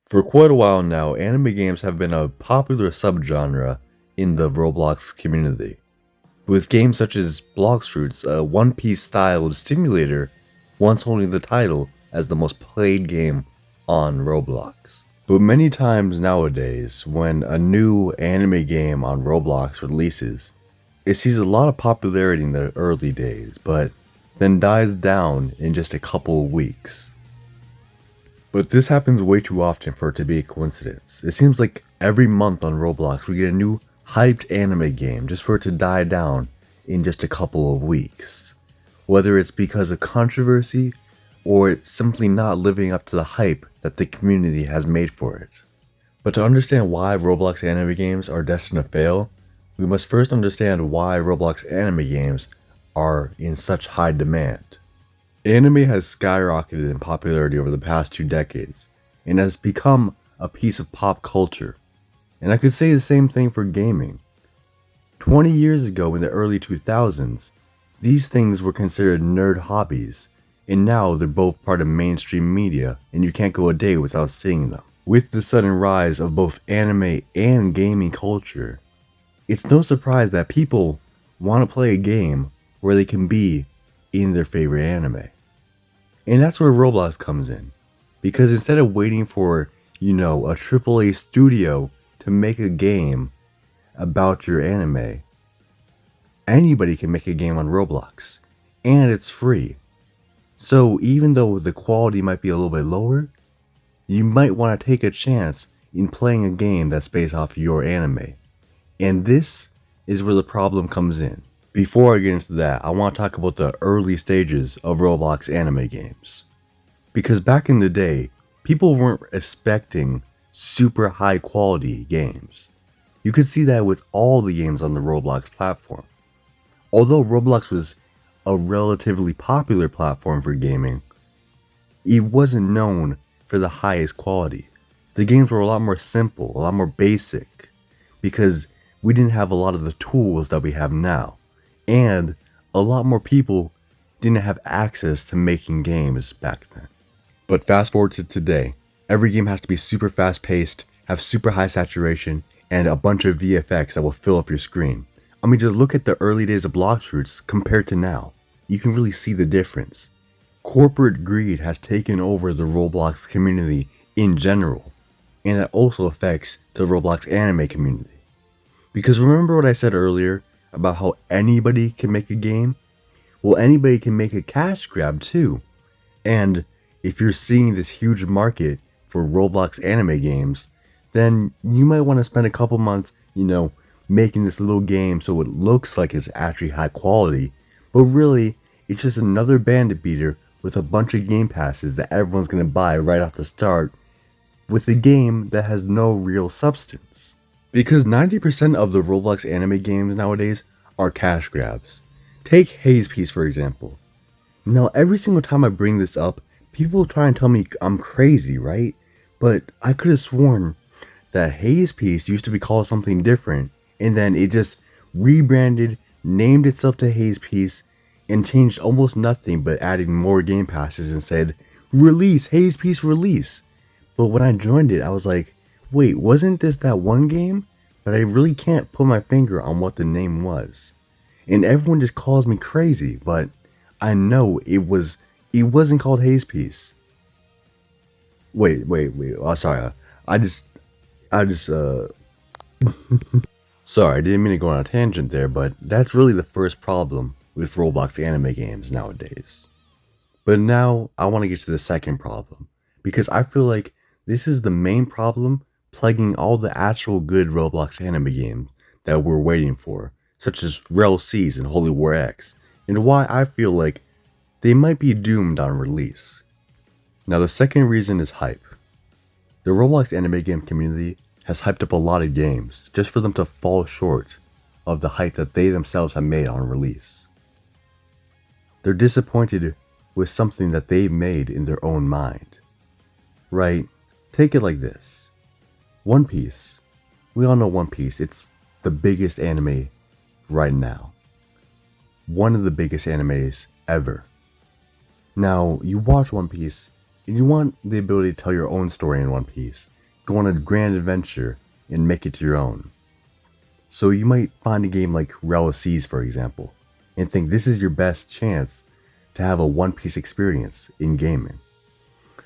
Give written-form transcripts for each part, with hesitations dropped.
For quite a while now, anime games have been a popular subgenre in the Roblox community, with games such as Bloxfruits, a One Piece styled simulator, once holding the title as the most played game on Roblox. But many times nowadays, when a new anime game on Roblox releases, it sees a lot of popularity in the early days, but then dies down in just a couple of weeks. But this happens way too often for it to be a coincidence. It seems like every month on Roblox we get a new hyped anime game just for it to die down in just a couple of weeks. Whether it's because of controversy or it's simply not living up to the hype that the community has made for it. But to understand why Roblox anime games are destined to fail, we must first understand why Roblox anime games are in such high demand. Anime has skyrocketed in popularity over the past 2 decades and has become a piece of pop culture. And I could say the same thing for gaming. 20 years ago in the early 2000s, these things were considered nerd hobbies, and now they're both part of mainstream media and you can't go a day without seeing them. With the sudden rise of both anime and gaming culture, it's no surprise that people want to play a game where they can be in their favorite anime. And that's where Roblox comes in. Because instead of waiting for, a AAA studio to make a game about your anime, anybody can make a game on Roblox. And it's free. So even though the quality might be a little bit lower, you might want to take a chance in playing a game that's based off your anime. And this is where the problem comes in. Before I get into that, I want to talk about the early stages of Roblox anime games. Because back in the day, people weren't expecting super high quality games. You could see that with all the games on the Roblox platform. Although Roblox was a relatively popular platform for gaming, it wasn't known for the highest quality. The games were a lot more simple, a lot more basic, because we didn't have a lot of the tools that we have now. And a lot more people didn't have access to making games back then. But fast forward to today, every game has to be super fast paced, have super high saturation, and a bunch of VFX that will fill up your screen. I mean, just look at the early days of Bloxfruits compared to now. You can really see the difference. Corporate greed has taken over the Roblox community in general, and that also affects the Roblox anime community. Because remember what I said earlier about how anybody can make a game? Well, anybody can make a cash grab too. And if you're seeing this huge market for Roblox anime games, then you might want to spend a couple months, making this little game so it looks like it's actually high quality, but really it's just another bandit beater with a bunch of game passes that everyone's going to buy right off the start with a game that has no real substance. Because 90% of the Roblox anime games nowadays are cash grabs. Take Haze Piece for example. Now every single time I bring this up, people try and tell me I'm crazy, right? But I could have sworn that Haze Piece used to be called something different, and then it just rebranded, named itself to Haze Piece, and changed almost nothing but adding more game passes and said, release, Haze Piece release. But when I joined it, I was like, wait, wasn't this that one game? But I really can't put my finger on what the name was. And everyone just calls me crazy, but I know it wasn't called Haze Piece. Wait. Oh, sorry. Sorry, I didn't mean to go on a tangent there, but that's really the first problem with Roblox anime games nowadays. But now I want to get to the second problem, because I feel like this is the main problem plaguing all the actual good Roblox anime games that we're waiting for, such as Rell Seas and Holy War X, and why I feel like they might be doomed on release. Now the second reason is hype. The Roblox anime game community has hyped up a lot of games just for them to fall short of the hype that they themselves have made on release. They're disappointed with something that they've made in their own mind. Right? Take it like this. One Piece. We all know One Piece. It's the biggest anime right now. One of the biggest animes ever. Now, you watch One Piece, and you want the ability to tell your own story in One Piece. go on a grand adventure and make it your own. So you might find a game like Rell Seas, for example, and think this is your best chance to have a One Piece experience in gaming.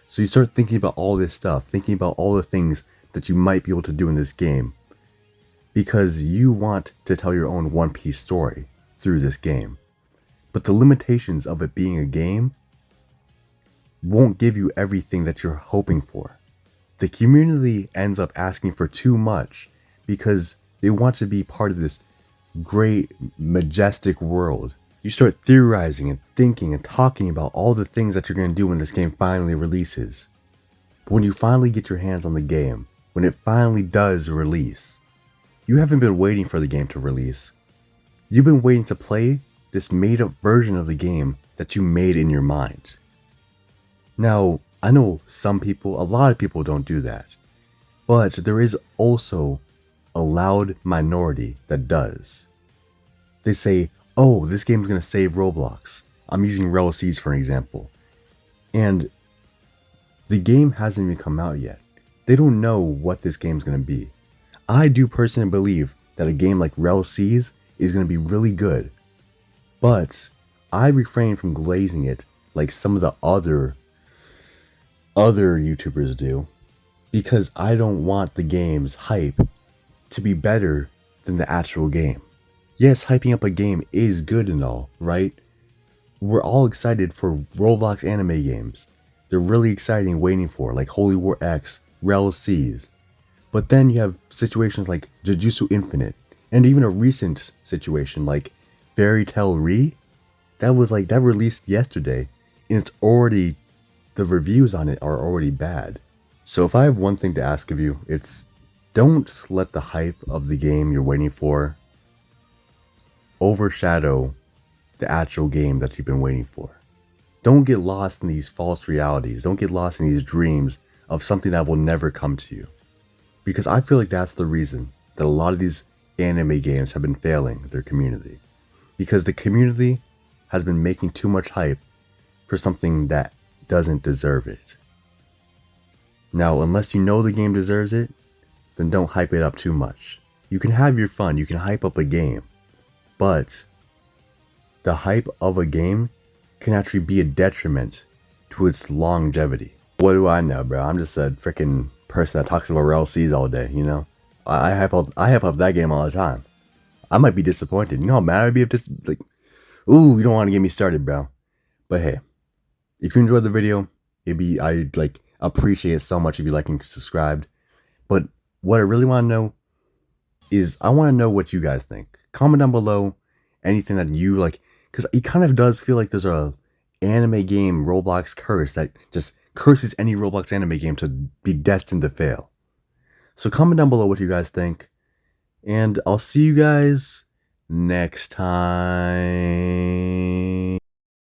So you start thinking about all this stuff, thinking about all the things that you might be able to do in this game, because you want to tell your own One Piece story through this game. But the limitations of it being a game won't give you everything that you're hoping for. The community ends up asking for too much because they want to be part of this great, majestic world. You start theorizing and thinking and talking about all the things that you're going to do when this game finally releases. But when you finally get your hands on the game, when it finally does release, you haven't been waiting for the game to release. You've been waiting to play this made-up version of the game that you made in your mind. Now, I know some people, a lot of people don't do that, but there is also a loud minority that does. They say, oh, this game's going to save Roblox. I'm using Rell Seas for an example. And the game hasn't even come out yet. They don't know what this game's going to be. I do personally believe that a game like Rell Seas is going to be really good. But I refrain from glazing it like some of the other YouTubers do, because I don't want the game's hype to be better than the actual game. Yes, hyping up a game is good and all, right? We're all excited for Roblox Anime Games. They're really exciting, waiting for, like Holy War X, Rell Seas. But then you have situations like Jujutsu Infinite, and even a recent situation like Fairy Tail Re. That released yesterday, and it's already, the reviews on it are already bad. So if I have one thing to ask of you, it's don't let the hype of the game you're waiting for overshadow the actual game that you've been waiting for. Don't get lost in these false realities. Don't get lost in these dreams of something that will never come to you. Because I feel like that's the reason that a lot of these anime games have been failing their community. Because the community has been making too much hype for something that doesn't deserve it. Now, unless you know the game deserves it, then don't hype it up too much. You can have your fun, you can hype up a game, but the hype of a game can actually be a detriment to its longevity. What do I know, bro? I'm just a freaking person that talks about Rell Seas all day, you know? I hype up that game all the time. I might be disappointed. You know how mad I'd be if just like, ooh, you don't want to get me started, bro. But hey, if you enjoyed the video, I'd like appreciate it so much if you like and subscribed. But what I really want to know is I want to know what you guys think. Comment down below anything that you like, because it kind of does feel like there's a anime game Roblox curse that just curses any Roblox anime game to be destined to fail. So comment down below what you guys think, and I'll see you guys next time.